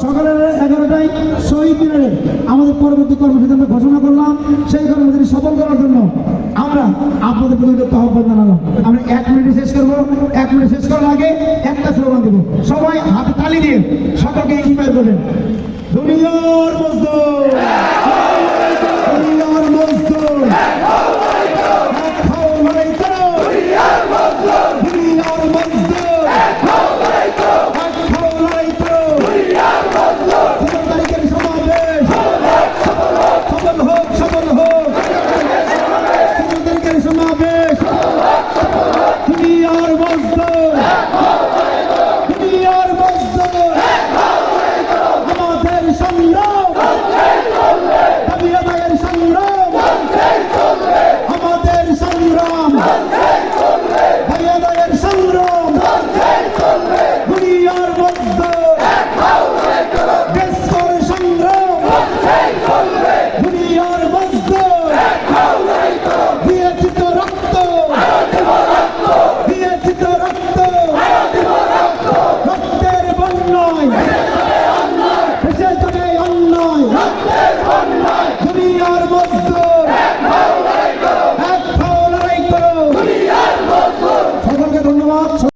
সকালের 11টায় শহীদ মিনারে আমাদের পরবর্তী কর্মসূচি আমরা ঘোষণা করলাম। সেই কর্মসূচি সফল করার জন্য আমরা আপনাদের প্রতি আহ্বান জানালাম। আমরা 1 মিনিটে শেষ করবো। 1 মিনিট শেষ করার আগে একটা স্লোগান দেবো। সবাই হাতে তালি দিয়ে সকলকে ইন্সপায়ার করবেন। দুনিয়ার মজদুর, দুনিয়ার মজদুর, দুনিয়ার